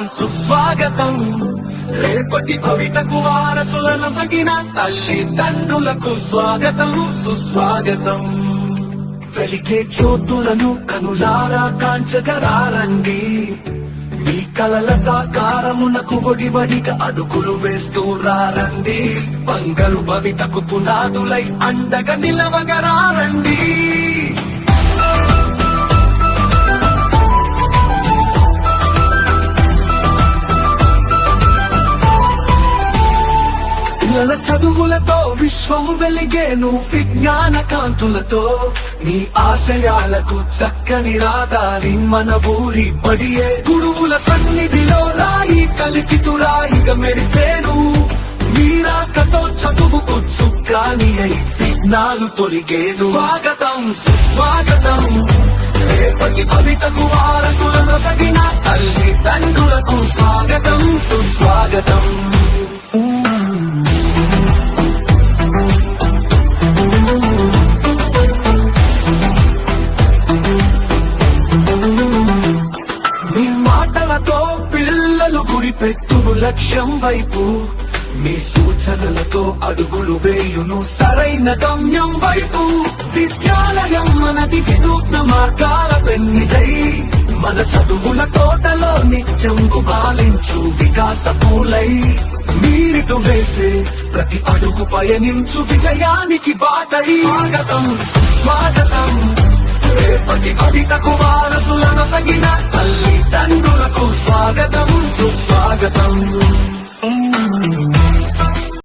సుస్వాగతం. రేపటి భవితకు వారసులను సగిన తల్లిదండ్రులకు స్వాగతం సుస్వాగతం. వెలిగే జ్యోతులను కనులారా కాంచగరారండి, మీ కలల సాకారమునకు ఒడివడిగా అడుగులు వేస్తూ రారండి. బంగారు భవితకు పునాదులై అండగా నిలవగరారండి. పిల్లల చదువులతో విశ్వం వెలిగేను విజ్ఞాన కాంతులతో. నీ ఆశయాలకు చక్కని రాదారి మన ఊరి బడియే. గురువుల సన్నిధిలో రాయి కలికితురాయిగా మెరిసేను. మీరాకతో చదువుకు చుక్కాని అయి విఘ్నాలు తొలిగేను. స్వాగతం సుస్వాగతం. రేపటి భవితకు వారసులను సగిన తల్లిదండ్రులకు స్వాగతం సుస్వాగతం. పిల్లలు గురిపెట్టును లక్ష్యం వైపు, మీ సూచనలతో అడుగులు వేయును సరైన గమ్యం వైపు. విద్యాలయం మనది వినూత్న మార్గాల పెన్నిదై, మన చదువుల తోటలో నిత్యం గుబాలించు వికాస పూలై. మీరిటు వేసే ప్రతి అడుగు పయనించు విజయానికి బాటై. స్వాగతం సుస్వాగతం. రేపటి భవితకు వారసులను సగిన తల్లిదండ్రులకు స్వాగతం సుస్వాగతం.